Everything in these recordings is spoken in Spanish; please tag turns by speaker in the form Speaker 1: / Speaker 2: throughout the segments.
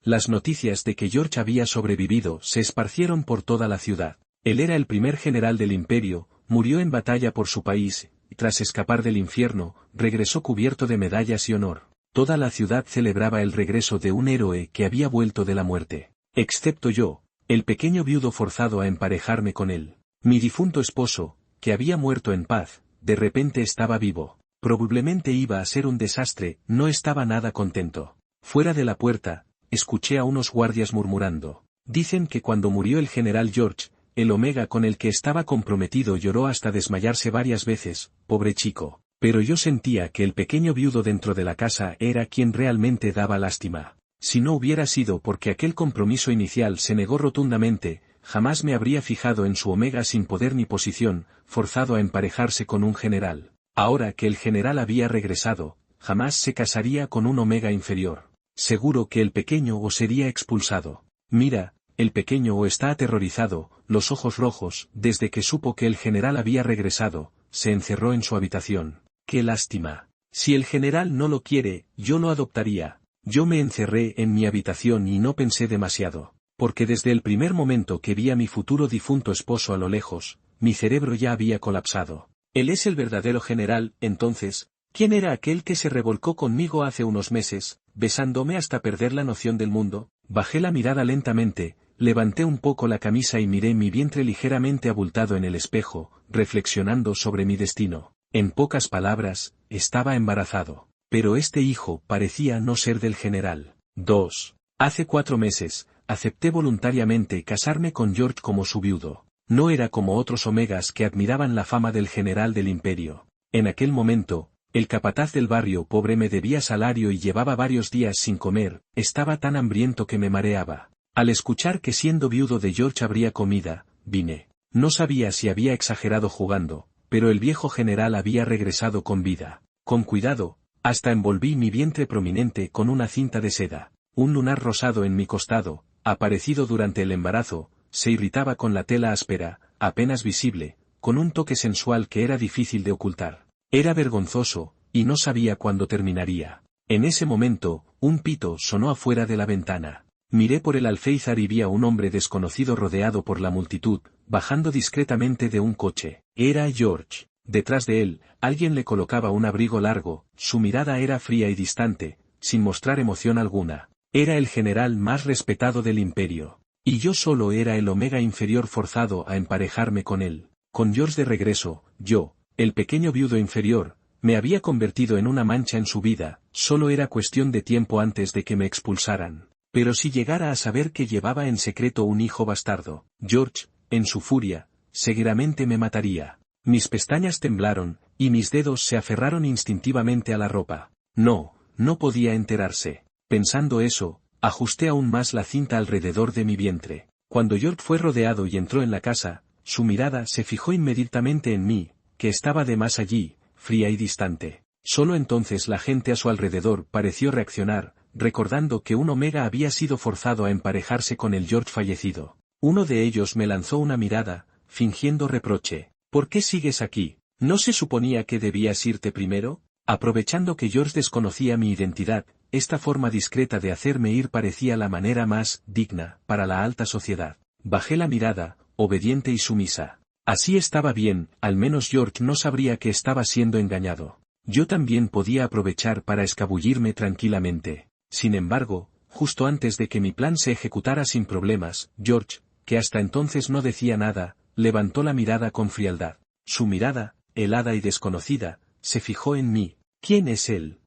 Speaker 1: las noticias de que George había sobrevivido se esparcieron por toda la ciudad. Él era el primer general del imperio, murió en batalla por su país, y tras escapar del infierno, regresó cubierto de medallas y honor. Toda la ciudad celebraba el regreso de un héroe que había vuelto de la muerte. Excepto yo, el pequeño viudo forzado a emparejarme con él. Mi difunto esposo, que había muerto en paz, de repente estaba vivo. Probablemente iba a ser un desastre, no estaba nada contento. Fuera de la puerta, escuché a unos guardias murmurando. Dicen que cuando murió el general George, el Omega con el que estaba comprometido lloró hasta desmayarse varias veces, pobre chico. Pero yo sentía que el pequeño viudo dentro de la casa era quien realmente daba lástima. Si no hubiera sido porque aquel compromiso inicial se negó rotundamente, jamás me habría fijado en su Omega sin poder ni posición, forzado a emparejarse con un general. Ahora que el general había regresado, jamás se casaría con un Omega inferior. Seguro que el pequeño o sería expulsado. Mira, el pequeño o está aterrorizado, los ojos rojos, desde que supo que el general había regresado, se encerró en su habitación. ¡Qué lástima! Si el general no lo quiere, yo lo adoptaría. Yo me encerré en mi habitación y no pensé demasiado, porque desde el primer momento que vi a mi futuro difunto esposo a lo lejos, mi cerebro ya había colapsado. Él es el verdadero general, entonces, ¿quién era aquel que se revolcó conmigo hace unos meses, besándome hasta perder la noción del mundo? Bajé la mirada lentamente, levanté un poco la camisa y miré mi vientre ligeramente abultado en el espejo, reflexionando sobre mi destino. En pocas palabras, estaba embarazado. Pero este hijo parecía no ser del general. 2. Hace 4 meses, acepté voluntariamente casarme con George como su viudo. No era como otros Omegas que admiraban la fama del general del imperio. En aquel momento, el capataz del barrio pobre me debía salario y llevaba varios días sin comer, estaba tan hambriento que me mareaba. Al escuchar que siendo viudo de George habría comida, vine. No sabía si había exagerado jugando, pero el viejo general había regresado con vida. Con cuidado, hasta envolví mi vientre prominente con una cinta de seda. Un lunar rosado en mi costado, aparecido durante el embarazo, se irritaba con la tela áspera, apenas visible, con un toque sensual que era difícil de ocultar. Era vergonzoso, y no sabía cuándo terminaría. En ese momento, un pito sonó afuera de la ventana. Miré por el alféizar y vi a un hombre desconocido rodeado por la multitud, bajando discretamente de un coche. Era George. Detrás de él, alguien le colocaba un abrigo largo, su mirada era fría y distante, sin mostrar emoción alguna. Era el general más respetado del imperio. Y yo solo era el Omega inferior forzado a emparejarme con él. Con George de regreso, yo, el pequeño viudo inferior, me había convertido en una mancha en su vida, solo era cuestión de tiempo antes de que me expulsaran. Pero si llegara a saber que llevaba en secreto un hijo bastardo, George, en su furia, seguramente me mataría. Mis pestañas temblaron, y mis dedos se aferraron instintivamente a la ropa. No podía enterarse. Pensando eso, ajusté aún más la cinta alrededor de mi vientre. Cuando George fue rodeado y entró en la casa, su mirada se fijó inmediatamente en mí, que estaba de más allí, fría y distante. Solo entonces la gente a su alrededor pareció reaccionar, recordando que un Omega había sido forzado a emparejarse con el George fallecido. Uno de ellos me lanzó una mirada, fingiendo reproche. ¿Por qué sigues aquí? ¿No se suponía que debías irte primero? Aprovechando que George desconocía mi identidad, esta forma discreta de hacerme ir parecía la manera más digna para la alta sociedad. Bajé la mirada, obediente y sumisa. Así estaba bien, al menos George no sabría que estaba siendo engañado. Yo también podía aprovechar para escabullirme tranquilamente. Sin embargo, justo antes de que mi plan se ejecutara sin problemas, George, que hasta entonces no decía nada, levantó la mirada con frialdad. Su mirada, helada y desconocida, se fijó en mí. ¿Quién es él?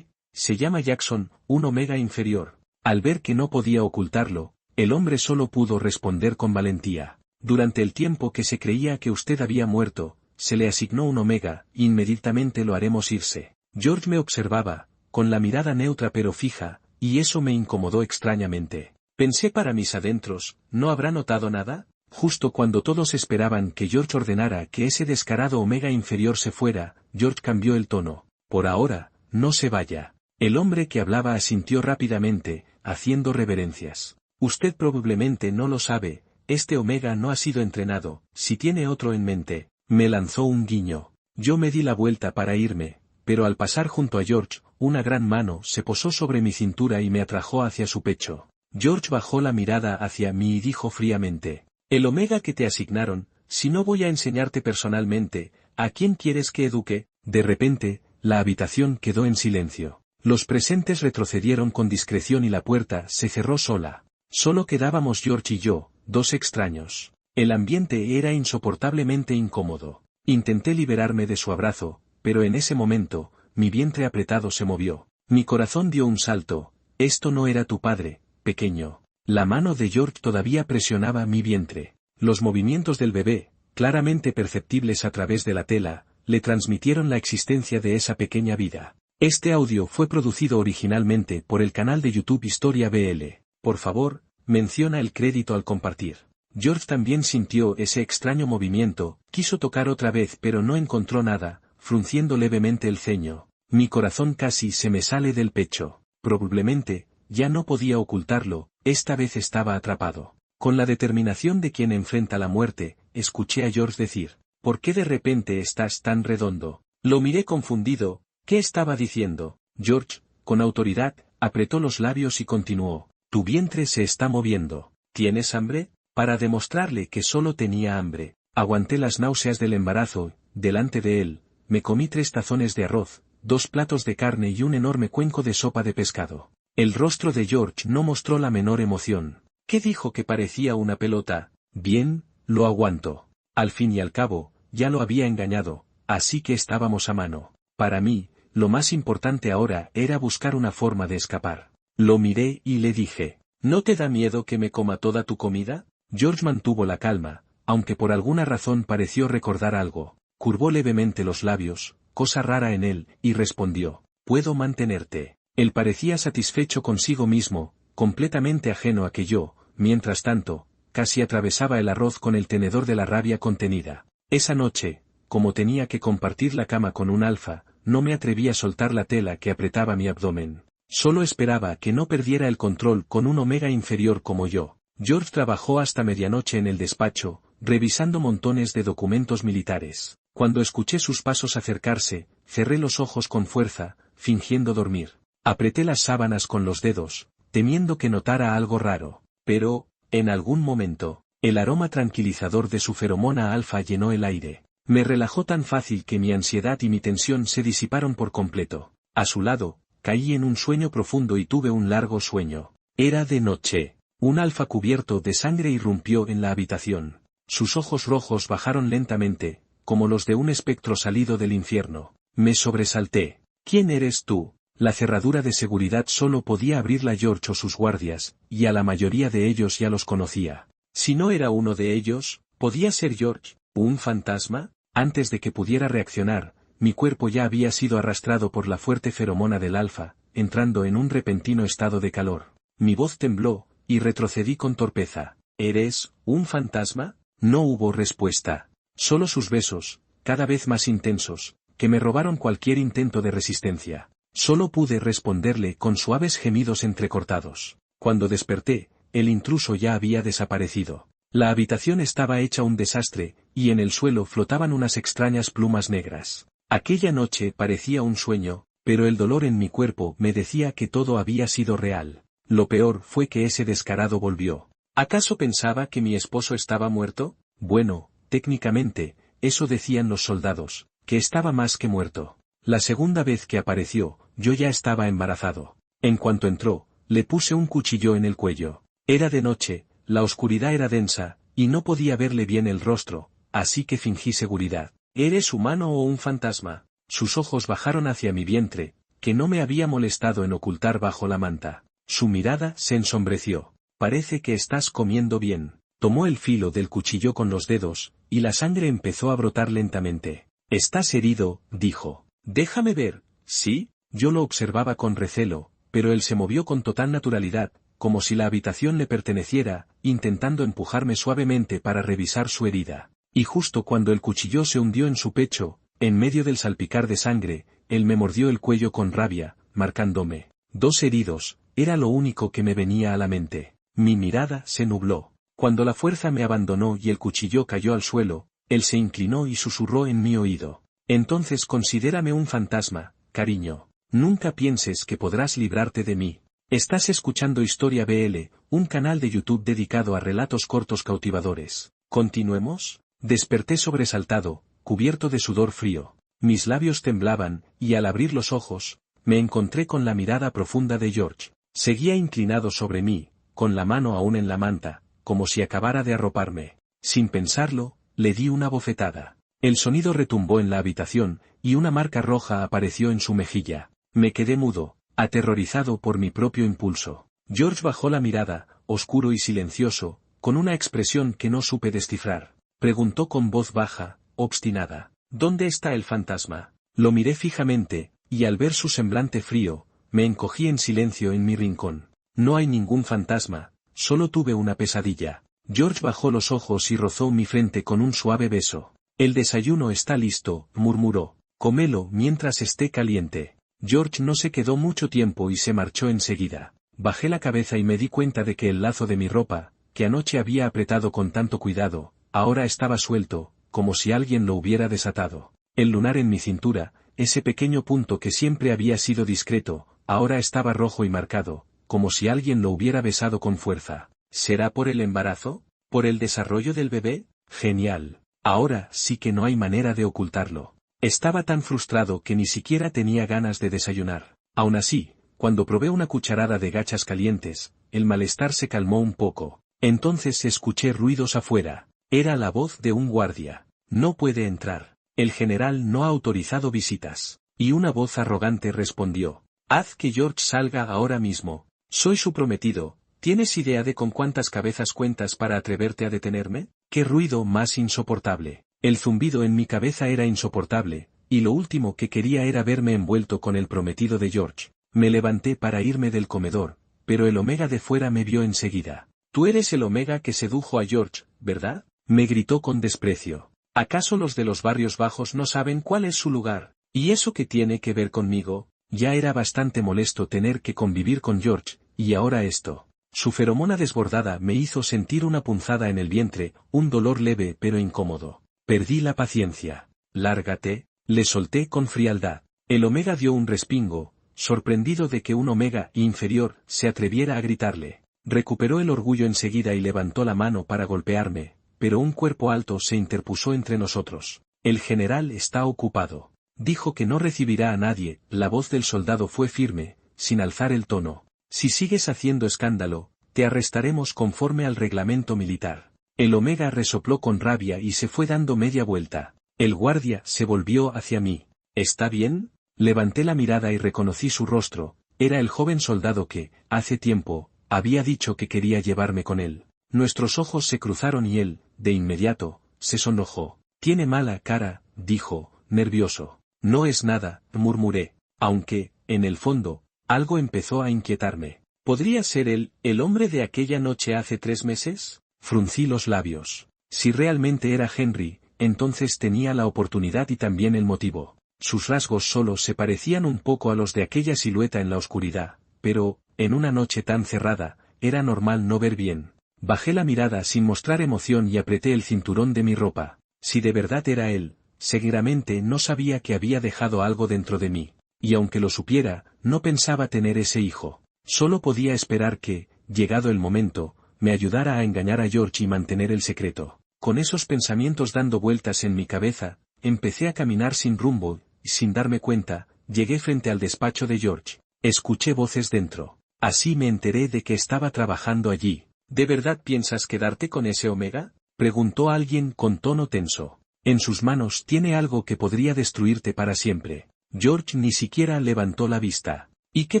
Speaker 1: Se llama Jackson, un Omega inferior. Al ver que no podía ocultarlo, el hombre solo pudo responder con valentía. Durante el tiempo que se creía que usted había muerto, se le asignó un Omega, inmediatamente lo haremos irse. George me observaba, con la mirada neutra pero fija, y eso me incomodó extrañamente. Pensé para mis adentros, ¿no habrá notado nada? Justo cuando todos esperaban que George ordenara que ese descarado Omega inferior se fuera, George cambió el tono. Por ahora, no se vaya. El hombre que hablaba asintió rápidamente, haciendo reverencias. Usted probablemente no lo sabe, este Omega no ha sido entrenado, si tiene otro en mente. Me lanzó un guiño. Yo me di la vuelta para irme, pero al pasar junto a George, una gran mano se posó sobre mi cintura y me atrajo hacia su pecho. George bajó la mirada hacia mí y dijo fríamente. El Omega que te asignaron, si no voy a enseñarte personalmente, ¿a quién quieres que eduque? De repente, la habitación quedó en silencio. Los presentes retrocedieron con discreción y la puerta se cerró sola. Solo quedábamos George y yo, dos extraños. El ambiente era insoportablemente incómodo. Intenté liberarme de su abrazo, pero en ese momento, mi vientre apretado se movió. Mi corazón dio un salto. Esto no era tu padre, pequeño. La mano de George todavía presionaba mi vientre. Los movimientos del bebé, claramente perceptibles a través de la tela, le transmitieron la existencia de esa pequeña vida. Este audio fue producido originalmente por el canal de YouTube Historia BL. Por favor, menciona el crédito al compartir. George también sintió ese extraño movimiento, quiso tocar otra vez pero no encontró nada, frunciendo levemente el ceño. Mi corazón casi se me sale del pecho. Probablemente, ya no podía ocultarlo, esta vez estaba atrapado. Con la determinación de quien enfrenta la muerte, escuché a George decir, ¿por qué de repente estás tan redondo? Lo miré confundido, ¿qué estaba diciendo? George, con autoridad, apretó los labios y continuó, tu vientre se está moviendo. ¿Tienes hambre? Para demostrarle que solo tenía hambre, aguanté las náuseas del embarazo, delante de él, me comí 3 tazones de arroz, 2 platos de carne y un enorme cuenco de sopa de pescado. El rostro de George no mostró la menor emoción. ¿Qué dijo que parecía una pelota? Bien, lo aguanto. Al fin y al cabo, ya lo había engañado, así que estábamos a mano. Para mí, lo más importante ahora era buscar una forma de escapar. Lo miré y le dije, ¿no te da miedo que me coma toda tu comida? George mantuvo la calma, aunque por alguna razón pareció recordar algo. Curvó levemente los labios, cosa rara en él, y respondió, puedo mantenerte. Él parecía satisfecho consigo mismo, completamente ajeno a que yo, mientras tanto, casi atravesaba el arroz con el tenedor de la rabia contenida. Esa noche, como tenía que compartir la cama con un alfa, no me atreví a soltar la tela que apretaba mi abdomen. Solo esperaba que no perdiera el control con un Omega inferior como yo. George trabajó hasta medianoche en el despacho, revisando montones de documentos militares. Cuando escuché sus pasos acercarse, cerré los ojos con fuerza, fingiendo dormir. Apreté las sábanas con los dedos, temiendo que notara algo raro. Pero, en algún momento, el aroma tranquilizador de su feromona alfa llenó el aire. Me relajó tan fácil que mi ansiedad y mi tensión se disiparon por completo. A su lado, caí en un sueño profundo y tuve un largo sueño. Era de noche. Un alfa cubierto de sangre irrumpió en la habitación. Sus ojos rojos bajaron lentamente, como los de un espectro salido del infierno. Me sobresalté. ¿Quién eres tú? La cerradura de seguridad solo podía abrirla George o sus guardias, y a la mayoría de ellos ya los conocía. Si no era uno de ellos, ¿podía ser George, un fantasma? Antes de que pudiera reaccionar, mi cuerpo ya había sido arrastrado por la fuerte feromona del alfa, entrando en un repentino estado de calor. Mi voz tembló, y retrocedí con torpeza. ¿Eres un fantasma? No hubo respuesta. Solo sus besos, cada vez más intensos, que me robaron cualquier intento de resistencia. Solo pude responderle con suaves gemidos entrecortados. Cuando desperté, el intruso ya había desaparecido. La habitación estaba hecha un desastre, y en el suelo flotaban unas extrañas plumas negras. Aquella noche parecía un sueño, pero el dolor en mi cuerpo me decía que todo había sido real. Lo peor fue que ese descarado volvió. ¿Acaso pensaba que mi esposo estaba muerto? Bueno, técnicamente, eso decían los soldados, que estaba más que muerto. La segunda vez que apareció, yo ya estaba embarazado. En cuanto entró, le puse un cuchillo en el cuello. Era de noche, la oscuridad era densa, y no podía verle bien el rostro, así que fingí seguridad. ¿Eres humano o un fantasma? Sus ojos bajaron hacia mi vientre, que no me había molestado en ocultar bajo la manta. Su mirada se ensombreció. Parece que estás comiendo bien. Tomó el filo del cuchillo con los dedos, y la sangre empezó a brotar lentamente. Estás herido, dijo. Déjame ver. ¿Sí? Yo lo observaba con recelo, pero él se movió con total naturalidad, como si la habitación le perteneciera, intentando empujarme suavemente para revisar su herida. Y justo cuando el cuchillo se hundió en su pecho, en medio del salpicar de sangre, él me mordió el cuello con rabia, marcándome. 2 heridos, era lo único que me venía a la mente. Mi mirada se nubló. Cuando la fuerza me abandonó y el cuchillo cayó al suelo, él se inclinó y susurró en mi oído. Entonces considérame un fantasma, cariño. Nunca pienses que podrás librarte de mí. Estás escuchando Historia BL, un canal de YouTube dedicado a relatos cortos cautivadores. ¿Continuemos? Desperté sobresaltado, cubierto de sudor frío. Mis labios temblaban, y al abrir los ojos, me encontré con la mirada profunda de George. Seguía inclinado sobre mí, con la mano aún en la manta, como si acabara de arroparme. Sin pensarlo, le di una bofetada. El sonido retumbó en la habitación, y una marca roja apareció en su mejilla. Me quedé mudo, aterrorizado por mi propio impulso. George bajó la mirada, oscuro y silencioso, con una expresión que no supe descifrar. Preguntó con voz baja, obstinada: ¿Dónde está el fantasma? Lo miré fijamente, y al ver su semblante frío, me encogí en silencio en mi rincón. No hay ningún fantasma, solo tuve una pesadilla. George bajó los ojos y rozó mi frente con un suave beso. El desayuno está listo, murmuró. Cómelo mientras esté caliente. George no se quedó mucho tiempo y se marchó enseguida. Bajé la cabeza y me di cuenta de que el lazo de mi ropa, que anoche había apretado con tanto cuidado, ahora estaba suelto, como si alguien lo hubiera desatado. El lunar en mi cintura, ese pequeño punto que siempre había sido discreto, ahora estaba rojo y marcado, como si alguien lo hubiera besado con fuerza. ¿Será por el embarazo? ¿Por el desarrollo del bebé? Genial. Ahora sí que no hay manera de ocultarlo. Estaba tan frustrado que ni siquiera tenía ganas de desayunar. Aún así, cuando probé una cucharada de gachas calientes, el malestar se calmó un poco. Entonces escuché ruidos afuera. Era la voz de un guardia. No puede entrar. El general no ha autorizado visitas. Y una voz arrogante respondió: haz que George salga ahora mismo. Soy su prometido. ¿Tienes idea de con cuántas cabezas cuentas para atreverte a detenerme? ¡Qué ruido más insoportable! El zumbido en mi cabeza era insoportable, y lo último que quería era verme envuelto con el prometido de George. Me levanté para irme del comedor, pero el Omega de fuera me vio enseguida. Tú eres el Omega que sedujo a George, ¿verdad? Me gritó con desprecio. ¿Acaso los de los barrios bajos no saben cuál es su lugar? ¿Y eso qué tiene que ver conmigo? Ya era bastante molesto tener que convivir con George, y ahora esto. Su feromona desbordada me hizo sentir una punzada en el vientre, un dolor leve pero incómodo. Perdí la paciencia. Lárgate, le solté con frialdad. El Omega dio un respingo, sorprendido de que un Omega inferior se atreviera a gritarle. Recuperó el orgullo enseguida y levantó la mano para golpearme, pero un cuerpo alto se interpuso entre nosotros. El general está ocupado. Dijo que no recibirá a nadie. La voz del soldado fue firme, sin alzar el tono. Si sigues haciendo escándalo, te arrestaremos conforme al reglamento militar. El Omega resopló con rabia y se fue dando media vuelta. El guardia se volvió hacia mí. ¿Está bien? Levanté la mirada y reconocí su rostro. Era el joven soldado que, hace tiempo, había dicho que quería llevarme con él. Nuestros ojos se cruzaron y él, de inmediato, se sonrojó. Tiene mala cara, dijo, nervioso. No es nada, murmuré, aunque, en el fondo, algo empezó a inquietarme. ¿Podría ser él, el hombre de aquella noche hace 3 meses? Fruncí los labios. Si realmente era Henry, entonces tenía la oportunidad y también el motivo. Sus rasgos solo se parecían un poco a los de aquella silueta en la oscuridad, pero, en una noche tan cerrada, era normal no ver bien. Bajé la mirada sin mostrar emoción y apreté el cinturón de mi ropa. Si de verdad era él, seguramente no sabía que había dejado algo dentro de mí. Y aunque lo supiera, no pensaba tener ese hijo. Solo podía esperar que, llegado el momento, me ayudara a engañar a George y mantener el secreto. Con esos pensamientos dando vueltas en mi cabeza, empecé a caminar sin rumbo, y sin darme cuenta, llegué frente al despacho de George. Escuché voces dentro. Así me enteré de que estaba trabajando allí. ¿De verdad piensas quedarte con ese Omega? Preguntó alguien con tono tenso. En sus manos tiene algo que podría destruirte para siempre. George ni siquiera levantó la vista. ¿Y qué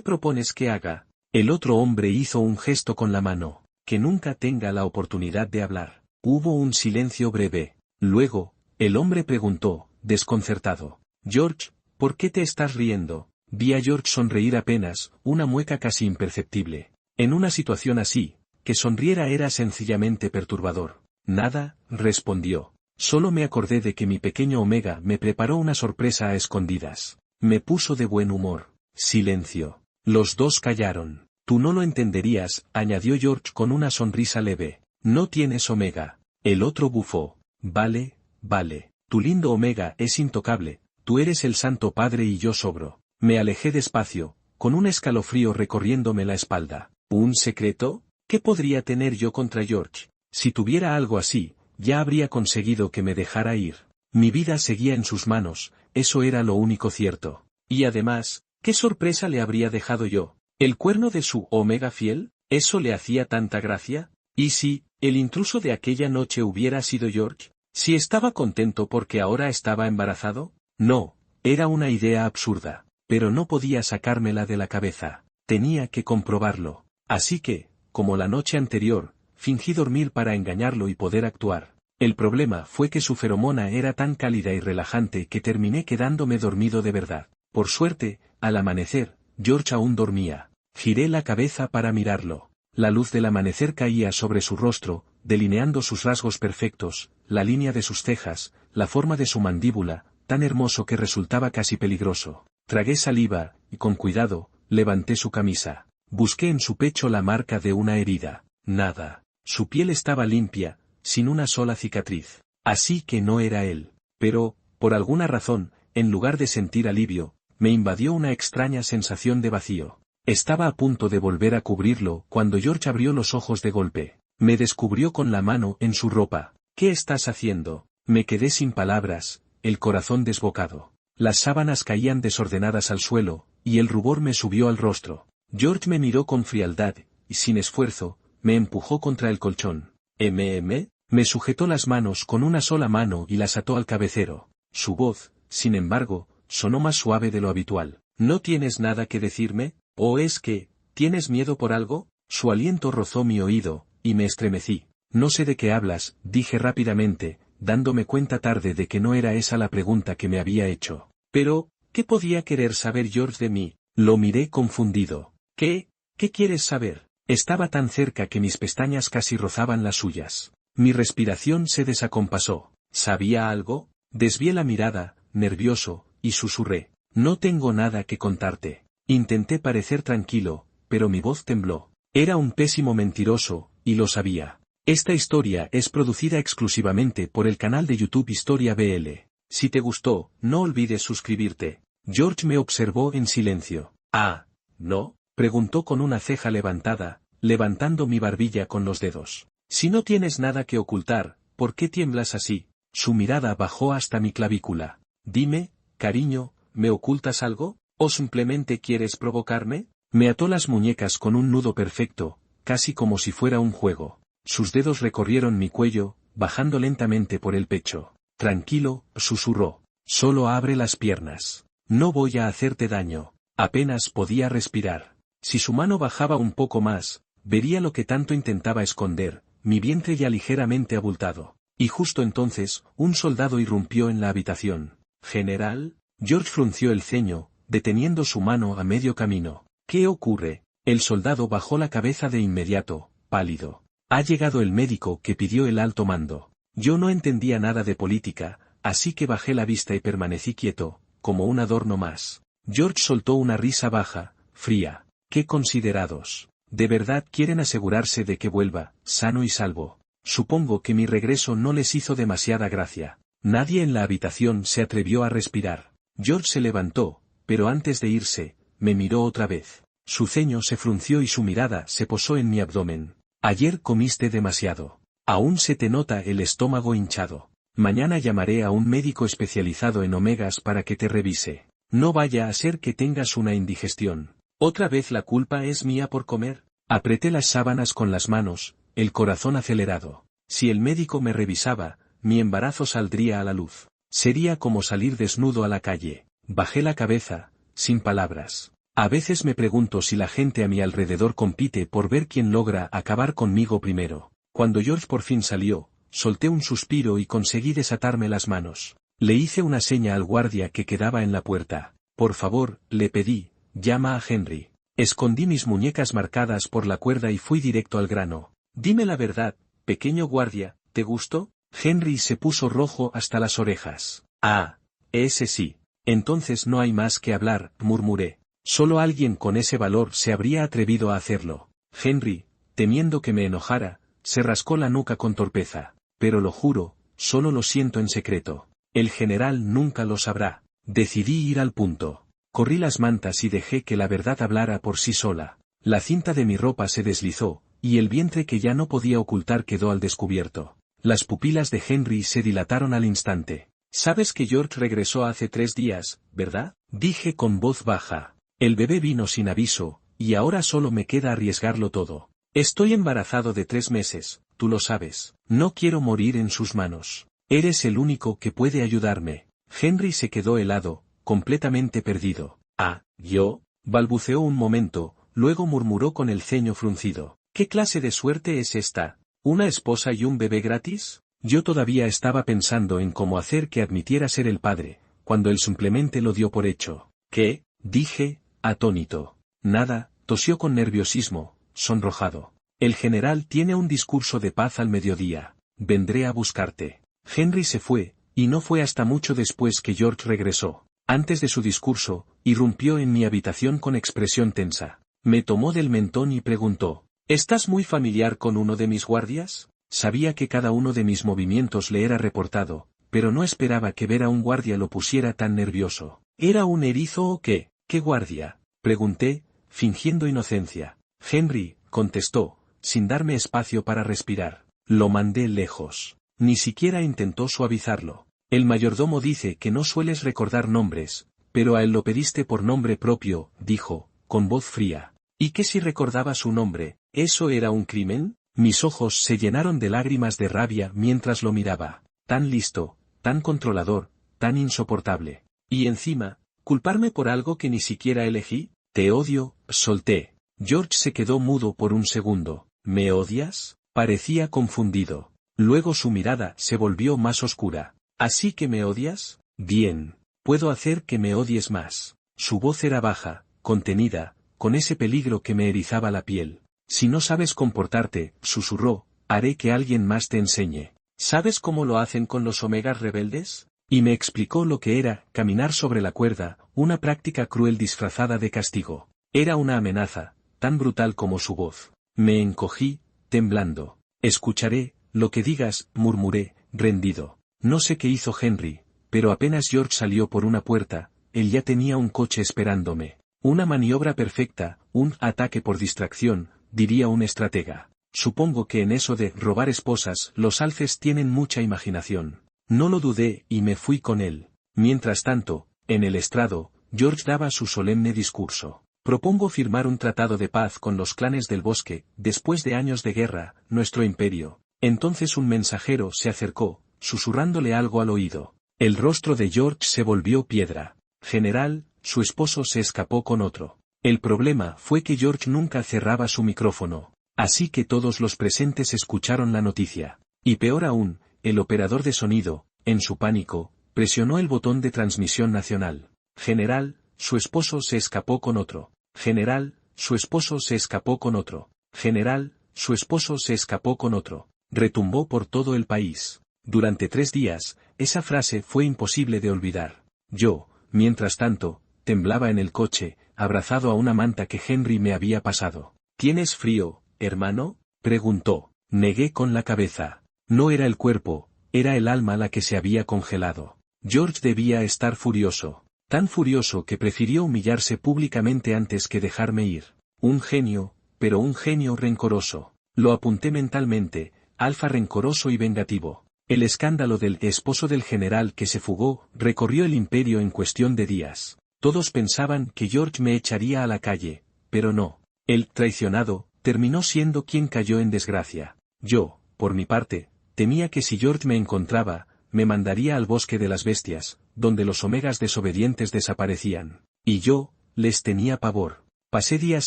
Speaker 1: propones que haga? El otro hombre hizo un gesto con la mano. Que nunca tenga la oportunidad de hablar. Hubo un silencio breve. Luego, el hombre preguntó, desconcertado. George, ¿por qué te estás riendo? Vi a George sonreír apenas, una mueca casi imperceptible. En una situación así, que sonriera era sencillamente perturbador. Nada, respondió. Solo me acordé de que mi pequeño Omega me preparó una sorpresa a escondidas. Me puso de buen humor. Silencio. Los dos callaron. Tú no lo entenderías, añadió George con una sonrisa leve. No tienes Omega. El otro bufó. Vale, vale. Tu lindo Omega es intocable. Tú eres el Santo Padre y yo sobro. Me alejé despacio, con un escalofrío recorriéndome la espalda. ¿Un secreto? ¿Qué podría tener yo contra George? Si tuviera algo así, ya habría conseguido que me dejara ir. Mi vida seguía en sus manos, eso era lo único cierto. Y además, ¿qué sorpresa le habría dejado yo? ¿El cuerno de su Omega fiel? ¿Eso le hacía tanta gracia? ¿Y si, el intruso de aquella noche hubiera sido George? ¿Si estaba contento porque ahora estaba embarazado? No, era una idea absurda, pero no podía sacármela de la cabeza. Tenía que comprobarlo. Así que, como la noche anterior, fingí dormir para engañarlo y poder actuar. El problema fue que su feromona era tan cálida y relajante que terminé quedándome dormido de verdad. Por suerte, al amanecer, George aún dormía. Giré la cabeza para mirarlo. La luz del amanecer caía sobre su rostro, delineando sus rasgos perfectos, la línea de sus cejas, la forma de su mandíbula, tan hermoso que resultaba casi peligroso. Tragué saliva, y con cuidado, levanté su camisa. Busqué en su pecho la marca de una herida. Nada. Su piel estaba limpia, sin una sola cicatriz. Así que no era él. Pero, por alguna razón, en lugar de sentir alivio, me invadió una extraña sensación de vacío. Estaba a punto de volver a cubrirlo cuando George abrió los ojos de golpe. Me descubrió con la mano en su ropa. ¿Qué estás haciendo? Me quedé sin palabras, el corazón desbocado. Las sábanas caían desordenadas al suelo, y el rubor me subió al rostro. George me miró con frialdad, y sin esfuerzo, me empujó contra el colchón. Me sujetó las manos con una sola mano y las ató al cabecero. Su voz, sin embargo, sonó más suave de lo habitual. ¿No tienes nada que decirme? ¿O es que, tienes miedo por algo? Su aliento rozó mi oído, y me estremecí. No sé de qué hablas, dije rápidamente, dándome cuenta tarde de que no era esa la pregunta que me había hecho. Pero, ¿qué podía querer saber George de mí? Lo miré confundido. ¿Qué quieres saber? Estaba tan cerca que mis pestañas casi rozaban las suyas. Mi respiración se desacompasó. ¿Sabía algo? Desvié la mirada, nervioso, y susurré. No tengo nada que contarte. Intenté parecer tranquilo, pero mi voz tembló. Era un pésimo mentiroso, y lo sabía. Esta historia es producida exclusivamente por el canal de YouTube Historia BL. Si te gustó, no olvides suscribirte. George me observó en silencio. Ah, ¿no? Preguntó con una ceja levantada, levantando mi barbilla con los dedos. Si no tienes nada que ocultar, ¿por qué tiemblas así? Su mirada bajó hasta mi clavícula. Dime, cariño, ¿me ocultas algo? ¿O simplemente quieres provocarme? Me ató las muñecas con un nudo perfecto, casi como si fuera un juego. Sus dedos recorrieron mi cuello, bajando lentamente por el pecho. Tranquilo, susurró. Solo abre las piernas. No voy a hacerte daño. Apenas podía respirar. Si su mano bajaba un poco más, vería lo que tanto intentaba esconder, mi vientre ya ligeramente abultado. Y justo entonces, un soldado irrumpió en la habitación. ¿General? George frunció el ceño, deteniendo su mano a medio camino. ¿Qué ocurre? El soldado bajó la cabeza de inmediato, pálido. Ha llegado el médico que pidió el alto mando. Yo no entendía nada de política, así que bajé la vista y permanecí quieto, como un adorno más. George soltó una risa baja, fría. ¡Qué considerados! ¿De verdad quieren asegurarse de que vuelva, sano y salvo? Supongo que mi regreso no les hizo demasiada gracia. Nadie en la habitación se atrevió a respirar. George se levantó, pero antes de irse, me miró otra vez. Su ceño se frunció y su mirada se posó en mi abdomen. Ayer comiste demasiado. Aún se te nota el estómago hinchado. Mañana llamaré a un médico especializado en omegas para que te revise. No vaya a ser que tengas una indigestión. ¿Otra vez la culpa es mía por comer? Apreté las sábanas con las manos, el corazón acelerado. Si el médico me revisaba, mi embarazo saldría a la luz. Sería como salir desnudo a la calle. Bajé la cabeza, sin palabras. A veces me pregunto si la gente a mi alrededor compite por ver quién logra acabar conmigo primero. Cuando George por fin salió, solté un suspiro y conseguí desatarme las manos. Le hice una seña al guardia que quedaba en la puerta. Por favor, le pedí, llama a Henry. Escondí mis muñecas marcadas por la cuerda y fui directo al grano. Dime la verdad, pequeño guardia, ¿te gustó? Henry se puso rojo hasta las orejas. Ah, ese sí. Entonces no hay más que hablar, murmuré. Solo alguien con ese valor se habría atrevido a hacerlo. Henry, temiendo que me enojara, se rascó la nuca con torpeza. Pero lo juro, solo lo siento en secreto. El general nunca lo sabrá. Decidí ir al punto. Corrí las mantas y dejé que la verdad hablara por sí sola. La cinta de mi ropa se deslizó, y el vientre que ya no podía ocultar quedó al descubierto. Las pupilas de Henry se dilataron al instante. «Sabes que George regresó hace 3 días, ¿verdad?», dije con voz baja. «El bebé vino sin aviso, y ahora solo me queda arriesgarlo todo. Estoy embarazado de 3 meses, tú lo sabes. No quiero morir en sus manos. Eres el único que puede ayudarme». Henry se quedó helado, completamente perdido. «Ah, ¿yo?», balbuceó un momento, luego murmuró con el ceño fruncido. «¿Qué clase de suerte es esta? ¿Una esposa y un bebé gratis?». Yo todavía estaba pensando en cómo hacer que admitiera ser el padre, cuando él simplemente lo dio por hecho. «¿Qué?», dije, atónito. «Nada», tosió con nerviosismo, sonrojado. «El general tiene un discurso de paz al mediodía. Vendré a buscarte». Henry se fue, y no fue hasta mucho después que George regresó. Antes de su discurso, irrumpió en mi habitación con expresión tensa. Me tomó del mentón y preguntó: «¿Estás muy familiar con uno de mis guardias?». Sabía que cada uno de mis movimientos le era reportado, pero no esperaba que ver a un guardia lo pusiera tan nervioso. ¿Era un erizo o qué? «¿Qué guardia?», pregunté, fingiendo inocencia. Henry, contestó, sin darme espacio para respirar. «Lo mandé lejos». Ni siquiera intentó suavizarlo. «El mayordomo dice que no sueles recordar nombres, pero a él lo pediste por nombre propio», dijo, con voz fría. «¿Y qué si recordaba su nombre? ¿Eso era un crimen?». Mis ojos se llenaron de lágrimas de rabia mientras lo miraba. Tan listo, tan controlador, tan insoportable. Y encima, ¿culparme por algo que ni siquiera elegí? «Te odio», solté. George se quedó mudo por un segundo. «¿Me odias?», parecía confundido. Luego su mirada se volvió más oscura. «¿Así que me odias? Bien. Puedo hacer que me odies más». Su voz era baja, contenida, con ese peligro que me erizaba la piel. «Si no sabes comportarte», susurró, «haré que alguien más te enseñe. ¿Sabes cómo lo hacen con los omegas rebeldes?». Y me explicó lo que era caminar sobre la cuerda, una práctica cruel disfrazada de castigo. Era una amenaza, tan brutal como su voz. Me encogí, temblando. «Escucharé lo que digas», murmuré, rendido. No sé qué hizo Henry, pero apenas George salió por una puerta, él ya tenía un coche esperándome. Una maniobra perfecta, un ataque por distracción, diría un estratega. Supongo que en eso de robar esposas los alces tienen mucha imaginación. No lo dudé y me fui con él. Mientras tanto, en el estrado, George daba su solemne discurso. «Propongo firmar un tratado de paz con los clanes del bosque, después de años de guerra, nuestro imperio». Entonces un mensajero se acercó, susurrándole algo al oído. El rostro de George se volvió piedra. «General, su esposo se escapó con otro». El problema fue que George nunca cerraba su micrófono, así que todos los presentes escucharon la noticia. Y peor aún, el operador de sonido, en su pánico, presionó el botón de transmisión nacional. «General, su esposo se escapó con otro». «General, su esposo se escapó con otro». «General, su esposo se escapó con otro». Retumbó por todo el país. Durante 3 días, esa frase fue imposible de olvidar. Yo, mientras tanto, temblaba en el coche, abrazado a una manta que Henry me había pasado. «¿Tienes frío, hermano?», preguntó. Negué con la cabeza. No era el cuerpo, era el alma la que se había congelado. George debía estar furioso. Tan furioso que prefirió humillarse públicamente antes que dejarme ir. Un genio, pero un genio rencoroso. Lo apunté mentalmente, alfa rencoroso y vengativo. El escándalo del esposo del general que se fugó recorrió el imperio en cuestión de días. Todos pensaban que George me echaría a la calle, pero no. El traicionado terminó siendo quien cayó en desgracia. Yo, por mi parte, temía que si George me encontraba, me mandaría al bosque de las bestias, donde los omegas desobedientes desaparecían. Y yo, les tenía pavor. Pasé días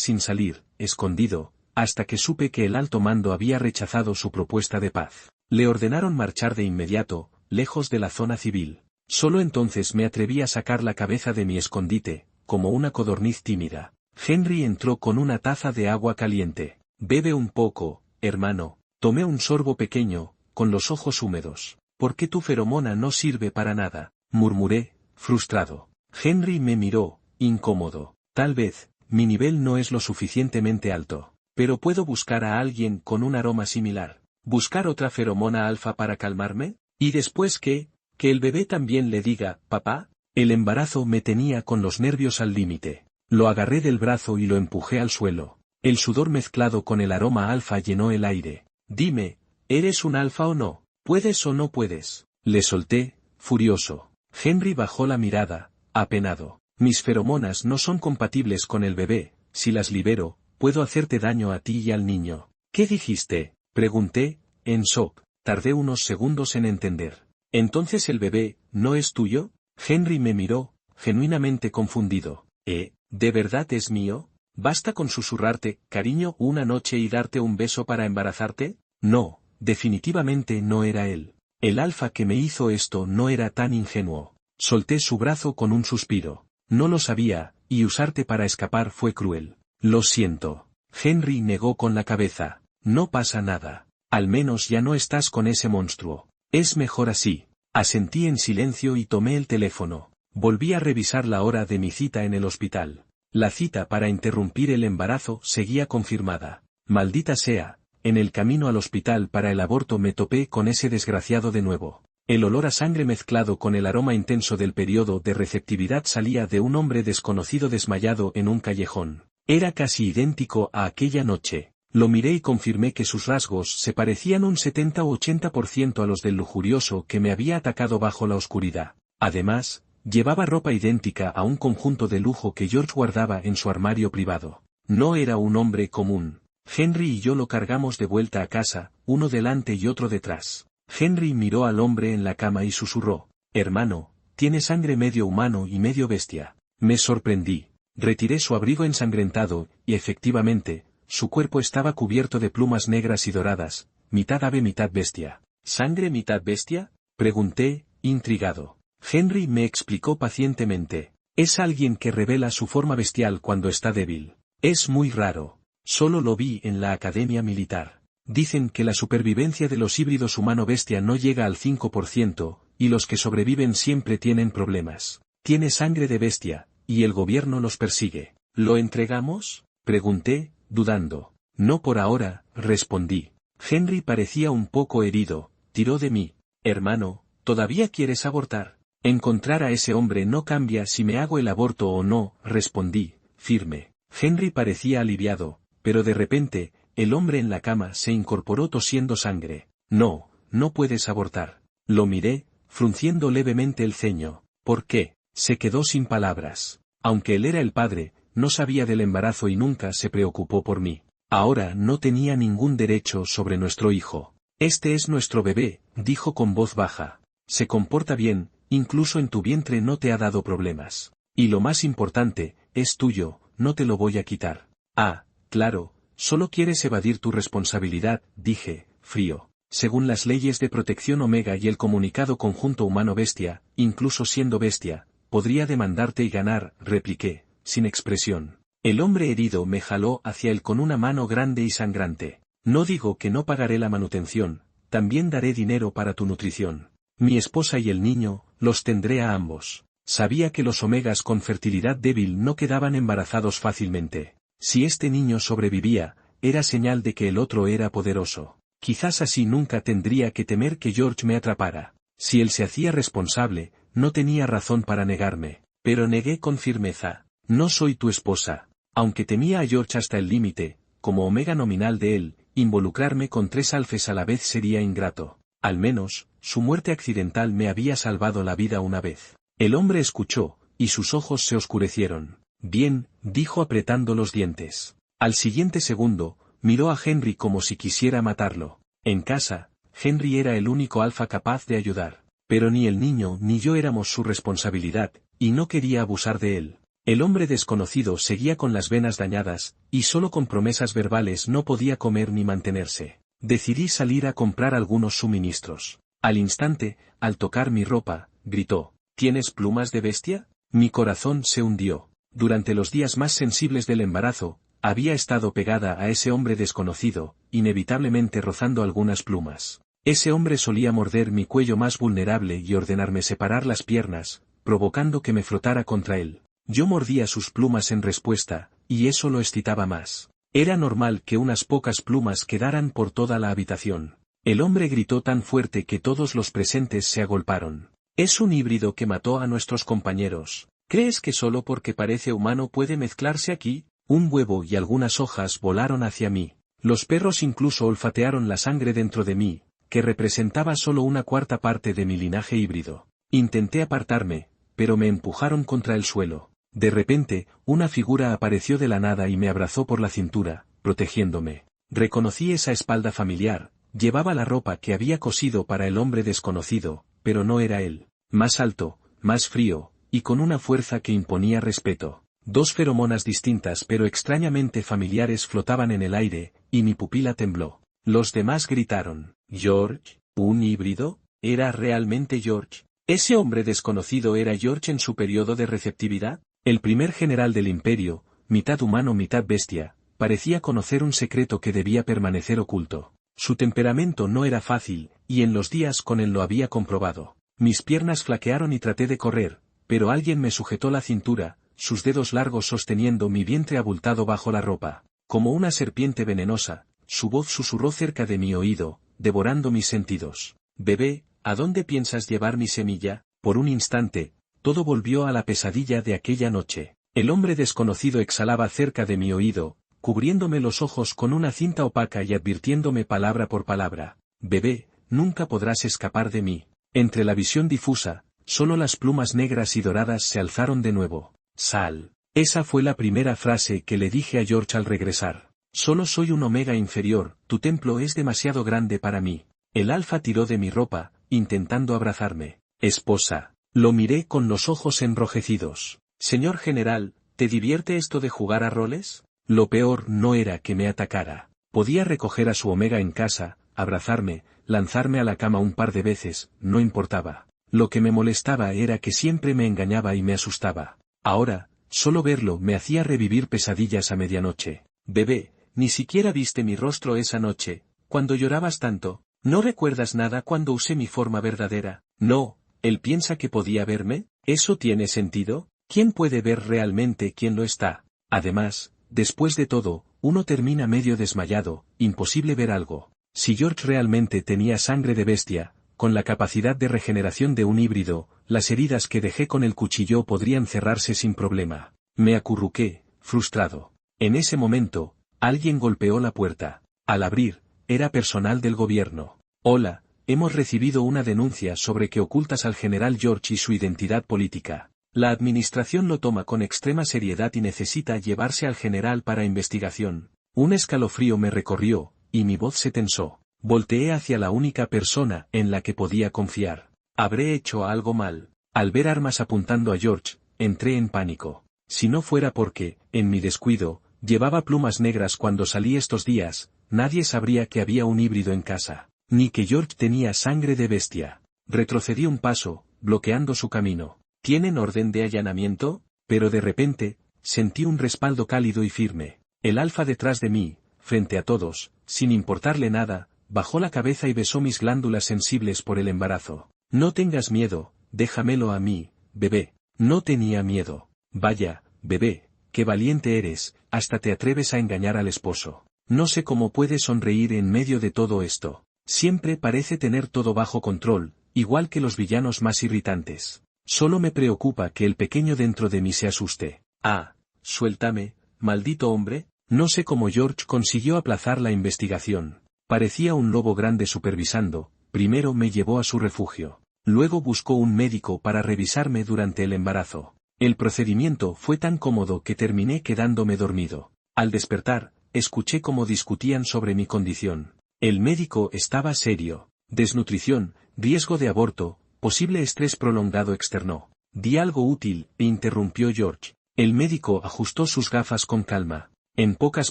Speaker 1: sin salir, escondido, hasta que supe que el alto mando había rechazado su propuesta de paz. Le ordenaron marchar de inmediato, lejos de la zona civil. Solo entonces me atreví a sacar la cabeza de mi escondite, como una codorniz tímida. Henry entró con una taza de agua caliente. «Bebe un poco, hermano». Tomé un sorbo pequeño, con los ojos húmedos. «¿Por qué tu feromona no sirve para nada?», murmuré, frustrado. Henry me miró, incómodo. «Tal vez, mi nivel no es lo suficientemente alto. Pero puedo buscar a alguien con un aroma similar. ¿Buscar otra feromona alfa para calmarme? ¿Y después qué? ¿Que el bebé también le diga, papá?». El embarazo me tenía con los nervios al límite. Lo agarré del brazo y lo empujé al suelo. El sudor mezclado con el aroma alfa llenó el aire. Dime, ¿eres un alfa o no? ¿Puedes o no puedes? Le solté, furioso. Henry bajó la mirada, apenado. Mis feromonas no son compatibles con el bebé, si las libero, puedo hacerte daño a ti y al niño. ¿Qué dijiste? Pregunté, en shock. Tardé unos segundos en entender. ¿Entonces el bebé no es tuyo? Henry me miró, genuinamente confundido. ¿De verdad es mío? ¿Basta con susurrarte, cariño, una noche y darte un beso para embarazarte? No, definitivamente no era él. El alfa que me hizo esto no era tan ingenuo. Solté su brazo con un suspiro. No lo sabía, y usarte para escapar fue cruel. Lo siento. Henry negó con la cabeza. No pasa nada. Al menos ya no estás con ese monstruo. Es mejor así. Asentí en silencio y tomé el teléfono. Volví a revisar la hora de mi cita en el hospital. La cita para interrumpir el embarazo seguía confirmada. Maldita sea, en el camino al hospital para el aborto me topé con ese desgraciado de nuevo. El olor a sangre mezclado con el aroma intenso del periodo de receptividad salía de un hombre desconocido desmayado en un callejón. Era casi idéntico a aquella noche. Lo miré y confirmé que sus rasgos se parecían un 70 o 80% a los del lujurioso que me había atacado bajo la oscuridad. Además, llevaba ropa idéntica a un conjunto de lujo que George guardaba en su armario privado. No era un hombre común. Henry y yo lo cargamos de vuelta a casa, uno delante y otro detrás. Henry miró al hombre en la cama y susurró, «Hermano, tiene sangre medio humano y medio bestia». Me sorprendí. Retiré su abrigo ensangrentado, y efectivamente, su cuerpo estaba cubierto de plumas negras y doradas, mitad ave mitad bestia. ¿Sangre mitad bestia? Pregunté, intrigado. Henry me explicó pacientemente. Es alguien que revela su forma bestial cuando está débil. Es muy raro. Solo lo vi en la academia militar. Dicen que la supervivencia de los híbridos humano-bestia no llega al 5%, y los que sobreviven siempre tienen problemas. Tiene sangre de bestia, y el gobierno los persigue. ¿Lo entregamos? Pregunté, dudando. No por ahora, respondí. Henry parecía un poco herido, tiró de mí. Hermano, ¿todavía quieres abortar? Encontrar a ese hombre no cambia si me hago el aborto o no, respondí, firme. Henry parecía aliviado, pero de repente, el hombre en la cama se incorporó tosiendo sangre. No, no puedes abortar. Lo miré, frunciendo levemente el ceño. ¿Por qué? Se quedó sin palabras. Aunque él era el padre, no sabía del embarazo y nunca se preocupó por mí. Ahora no tenía ningún derecho sobre nuestro hijo. Este es nuestro bebé, dijo con voz baja. Se comporta bien, incluso en tu vientre no te ha dado problemas. Y lo más importante, es tuyo, no te lo voy a quitar. Ah, claro, solo quieres evadir tu responsabilidad, dije, frío. Según las leyes de protección Omega y el comunicado conjunto humano-bestia, incluso siendo bestia, podría demandarte y ganar, repliqué, sin expresión. El hombre herido me jaló hacia él con una mano grande y sangrante. No digo que no pagaré la manutención, también daré dinero para tu nutrición. Mi esposa y el niño, los tendré a ambos. Sabía que los omegas con fertilidad débil no quedaban embarazados fácilmente. Si este niño sobrevivía, era señal de que el otro era poderoso. Quizás así nunca tendría que temer que George me atrapara. Si él se hacía responsable, no tenía razón para negarme. Pero negué con firmeza. No soy tu esposa. Aunque temía a George hasta el límite, como omega nominal de él, involucrarme con 3 alfes a la vez sería ingrato. Al menos, su muerte accidental me había salvado la vida una vez. El hombre escuchó, y sus ojos se oscurecieron. Bien, dijo apretando los dientes. Al siguiente segundo, miró a Henry como si quisiera matarlo. En casa, Henry era el único alfa capaz de ayudar. Pero ni el niño ni yo éramos su responsabilidad, y no quería abusar de él. El hombre desconocido seguía con las venas dañadas, y solo con promesas verbales no podía comer ni mantenerse. Decidí salir a comprar algunos suministros. Al instante, al tocar mi ropa, gritó, ¿tienes plumas de bestia? Mi corazón se hundió. Durante los días más sensibles del embarazo, había estado pegada a ese hombre desconocido, inevitablemente rozando algunas plumas. Ese hombre solía morder mi cuello más vulnerable y ordenarme separar las piernas, provocando que me frotara contra él. Yo mordía sus plumas en respuesta, y eso lo excitaba más. Era normal que unas pocas plumas quedaran por toda la habitación. El hombre gritó tan fuerte que todos los presentes se agolparon. Es un híbrido que mató a nuestros compañeros. ¿Crees que solo porque parece humano puede mezclarse aquí? Un huevo y algunas hojas volaron hacia mí. Los perros incluso olfatearon la sangre dentro de mí, que representaba solo una cuarta parte de mi linaje híbrido. Intenté apartarme, pero me empujaron contra el suelo. De repente, una figura apareció de la nada y me abrazó por la cintura, protegiéndome. Reconocí esa espalda familiar, llevaba la ropa que había cosido para el hombre desconocido, pero no era él. Más alto, más frío, y con una fuerza que imponía respeto. Dos feromonas distintas pero extrañamente familiares flotaban en el aire, y mi pupila tembló. Los demás gritaron. ¿George? ¿Un híbrido? ¿Era realmente George? ¿Ese hombre desconocido era George en su periodo de receptividad? El primer general del imperio, mitad humano mitad bestia, parecía conocer un secreto que debía permanecer oculto. Su temperamento no era fácil, y en los días con él lo había comprobado. Mis piernas flaquearon y traté de correr, pero alguien me sujetó la cintura, sus dedos largos sosteniendo mi vientre abultado bajo la ropa. Como una serpiente venenosa, su voz susurró cerca de mi oído, devorando mis sentidos. Bebé, ¿a dónde piensas llevar mi semilla? Por un instante, todo volvió a la pesadilla de aquella noche. El hombre desconocido exhalaba cerca de mi oído, cubriéndome los ojos con una cinta opaca y advirtiéndome palabra por palabra. Bebé, nunca podrás escapar de mí. Entre la visión difusa, solo las plumas negras y doradas se alzaron de nuevo. Sal. Esa fue la primera frase que le dije a George al regresar. Solo soy un omega inferior, tu templo es demasiado grande para mí. El alfa tiró de mi ropa, intentando abrazarme. Esposa. Lo miré con los ojos enrojecidos. Señor general, ¿te divierte esto de jugar a roles? Lo peor no era que me atacara. Podía recoger a su omega en casa, abrazarme, lanzarme a la cama un par de veces, no importaba. Lo que me molestaba era que siempre me engañaba y me asustaba. Ahora, solo verlo me hacía revivir pesadillas a medianoche. Bebé, ni siquiera viste mi rostro esa noche, cuando llorabas tanto. ¿No recuerdas nada cuando usé mi forma verdadera? No, ¿él piensa que podía verme? ¿Eso tiene sentido? ¿Quién puede ver realmente quién lo está? Además, después de todo, uno termina medio desmayado, imposible ver algo. Si George realmente tenía sangre de bestia, con la capacidad de regeneración de un híbrido, las heridas que dejé con el cuchillo podrían cerrarse sin problema. Me acurruqué, frustrado. En ese momento, alguien golpeó la puerta. Al abrir, era personal del gobierno. Hola, hemos recibido una denuncia sobre que ocultas al general George y su identidad política. La administración lo toma con extrema seriedad y necesita llevarse al general para investigación. Un escalofrío me recorrió, y mi voz se tensó. Volteé hacia la única persona en la que podía confiar. ¿Habré hecho algo mal? Al ver armas apuntando a George, entré en pánico. Si no fuera porque, en mi descuido, llevaba plumas negras cuando salí estos días, nadie sabría que había un híbrido en casa, ni que George tenía sangre de bestia. Retrocedí un paso, bloqueando su camino. ¿Tienen orden de allanamiento? Pero de repente, sentí un respaldo cálido y firme. El alfa detrás de mí, frente a todos, sin importarle nada, bajó la cabeza y besó mis glándulas sensibles por el embarazo. No tengas miedo, déjamelo a mí, bebé. No tenía miedo. Vaya, bebé, qué valiente eres, hasta te atreves a engañar al esposo. No sé cómo puedes sonreír en medio de todo esto. Siempre parece tener todo bajo control, igual que los villanos más irritantes. Solo me preocupa que el pequeño dentro de mí se asuste. Ah, suéltame, maldito hombre. No sé cómo George consiguió aplazar la investigación. Parecía un lobo grande supervisando. Primero me llevó a su refugio. Luego buscó un médico para revisarme durante el embarazo. El procedimiento fue tan cómodo que terminé quedándome dormido. Al despertar, escuché cómo discutían sobre mi condición. El médico estaba serio. Desnutrición, riesgo de aborto, posible estrés prolongado externo. Di algo útil, e interrumpió George. El médico ajustó sus gafas con calma. En pocas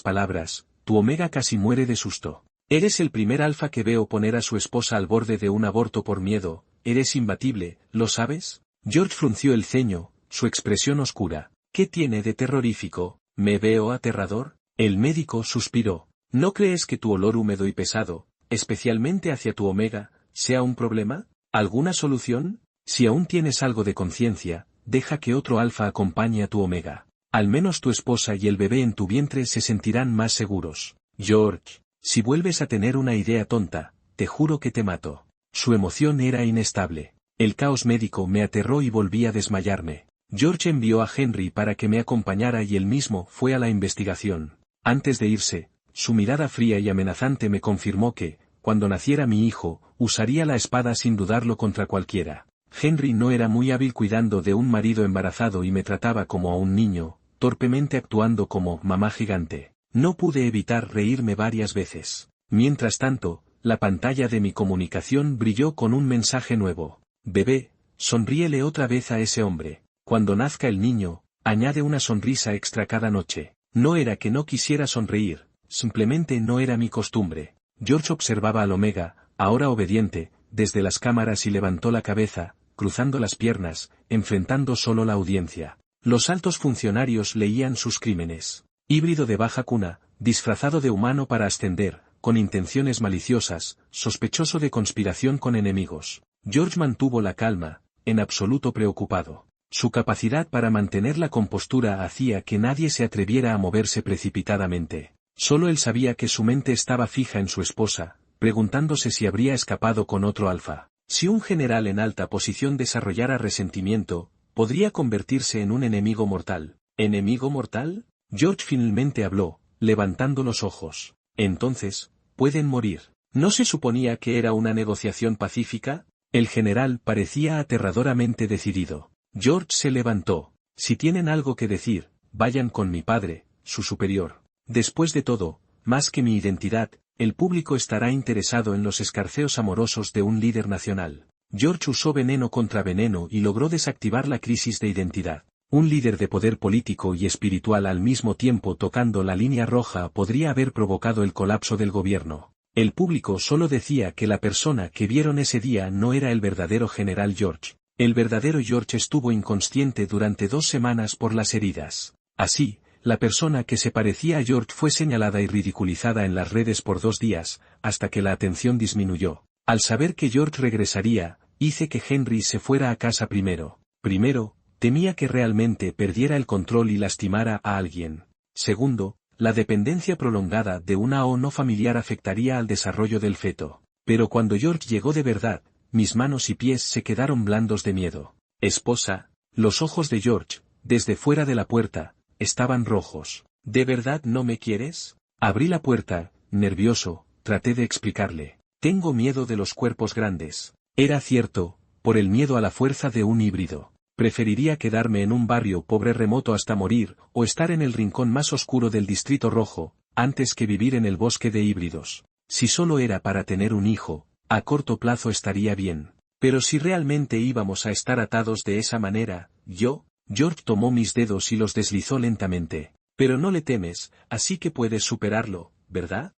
Speaker 1: palabras, tu omega casi muere de susto. Eres el primer alfa que veo poner a su esposa al borde de un aborto por miedo. Eres imbatible, ¿lo sabes? George frunció el ceño, su expresión oscura. ¿Qué tiene de terrorífico? ¿Me veo aterrador? El médico suspiró. ¿No crees que tu olor húmedo y pesado, especialmente hacia tu omega, sea un problema? ¿Alguna solución? Si aún tienes algo de conciencia, deja que otro alfa acompañe a tu omega. Al menos tu esposa y el bebé en tu vientre se sentirán más seguros. George, si vuelves a tener una idea tonta, te juro que te mato. Su emoción era inestable. El caos médico me aterró y volví a desmayarme. George envió a Henry para que me acompañara y él mismo fue a la investigación. Antes de irse, su mirada fría y amenazante me confirmó que, cuando naciera mi hijo, usaría la espada sin dudarlo contra cualquiera. Henry no era muy hábil cuidando de un marido embarazado y me trataba como a un niño, torpemente actuando como mamá gigante. No pude evitar reírme varias veces. Mientras tanto, la pantalla de mi comunicación brilló con un mensaje nuevo. Bebé, sonríele otra vez a ese hombre. Cuando nazca el niño, añade una sonrisa extra cada noche. No era que no quisiera sonreír, simplemente no era mi costumbre. George observaba al Omega, ahora obediente, desde las cámaras y levantó la cabeza, cruzando las piernas, enfrentando solo la audiencia. Los altos funcionarios leían sus crímenes. Híbrido de baja cuna, disfrazado de humano para ascender, con intenciones maliciosas, sospechoso de conspiración con enemigos. George mantuvo la calma, en absoluto preocupado. Su capacidad para mantener la compostura hacía que nadie se atreviera a moverse precipitadamente. Solo él sabía que su mente estaba fija en su esposa, preguntándose si habría escapado con otro alfa. Si un general en alta posición desarrollara resentimiento, podría convertirse en un enemigo mortal. ¿Enemigo mortal? George finalmente habló, levantando los ojos. Entonces, pueden morir. ¿No se suponía que era una negociación pacífica? El general parecía aterradoramente decidido. George se levantó. Si tienen algo que decir, vayan con mi padre, su superior. Después de todo, más que mi identidad, el público estará interesado en los escarceos amorosos de un líder nacional. George usó veneno contra veneno y logró desactivar la crisis de identidad. Un líder de poder político y espiritual al mismo tiempo tocando la línea roja podría haber provocado el colapso del gobierno. El público solo decía que la persona que vieron ese día no era el verdadero general George. El verdadero George estuvo inconsciente durante 2 semanas por las heridas. Así, la persona que se parecía a George fue señalada y ridiculizada en las redes por 2 días, hasta que la atención disminuyó. Al saber que George regresaría, hice que Henry se fuera a casa primero. Primero, temía que realmente perdiera el control y lastimara a alguien. Segundo, la dependencia prolongada de una O no familiar afectaría al desarrollo del feto. Pero cuando George llegó de verdad, mis manos y pies se quedaron blandos de miedo. Esposa, los ojos de George, desde fuera de la puerta, estaban rojos. ¿De verdad no me quieres? Abrí la puerta, nervioso, traté de explicarle. Tengo miedo de los cuerpos grandes. Era cierto, por el miedo a la fuerza de un híbrido. Preferiría quedarme en un barrio pobre remoto hasta morir, o estar en el rincón más oscuro del Distrito Rojo, antes que vivir en el bosque de híbridos. Si solo era para tener un hijo, a corto plazo estaría bien. Pero si realmente íbamos a estar atados de esa manera, George tomó mis dedos y los deslizó lentamente. Pero no le temes, así que puedes superarlo, ¿verdad?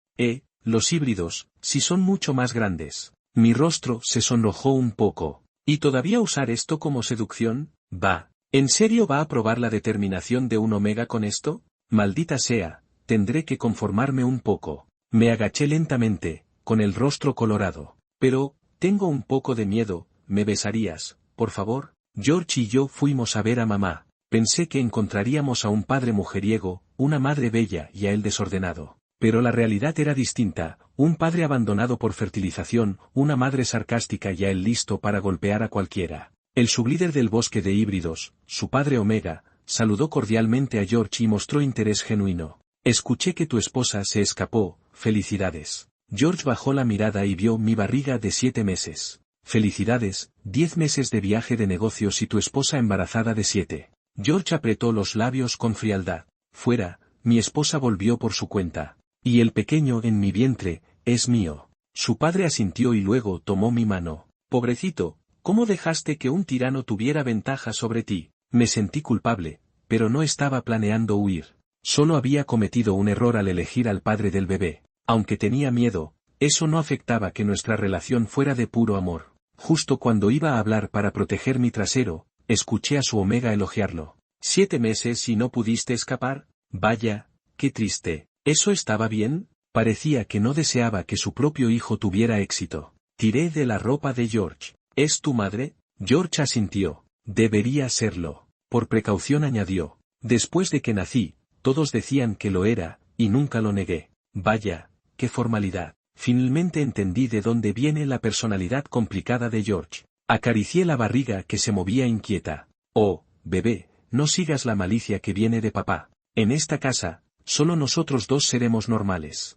Speaker 1: Los híbridos, si son mucho más grandes. Mi rostro se sonrojó un poco. ¿Y todavía usar esto como seducción? Va. ¿En serio va a probar la determinación de un Omega con esto? Maldita sea, tendré que conformarme un poco. Me agaché lentamente, con el rostro colorado. Pero, tengo un poco de miedo, ¿me besarías, por favor? George y yo fuimos a ver a mamá. Pensé que encontraríamos a un padre mujeriego, una madre bella y a él desordenado. Pero la realidad era distinta, un padre abandonado por fertilización, una madre sarcástica y a él listo para golpear a cualquiera. El sublíder del bosque de híbridos, su padre Omega, saludó cordialmente a George y mostró interés genuino. Escuché que tu esposa se escapó, felicidades. George bajó la mirada y vio mi barriga de 7 meses. Felicidades, 10 meses de viaje de negocios y tu esposa embarazada de 7. George apretó los labios con frialdad. Fuera, mi esposa volvió por su cuenta. Y el pequeño en mi vientre, es mío. Su padre asintió y luego tomó mi mano. Pobrecito, ¿cómo dejaste que un tirano tuviera ventaja sobre ti? Me sentí culpable, pero no estaba planeando huir. Solo había cometido un error al elegir al padre del bebé. Aunque tenía miedo, eso no afectaba que nuestra relación fuera de puro amor. Justo cuando iba a hablar para proteger mi trasero, escuché a su Omega elogiarlo. 7 meses y no pudiste escapar. Vaya, qué triste. ¿Eso estaba bien? Parecía que no deseaba que su propio hijo tuviera éxito. Tiré de la ropa de George. ¿Es tu madre? George asintió. Debería serlo. Por precaución añadió. Después de que nací, todos decían que lo era, y nunca lo negué. Vaya, qué formalidad. Finalmente entendí de dónde viene la personalidad complicada de George. Acaricié la barriga que se movía inquieta. Oh, bebé, no sigas la malicia que viene de papá. En esta casa, solo nosotros dos seremos normales.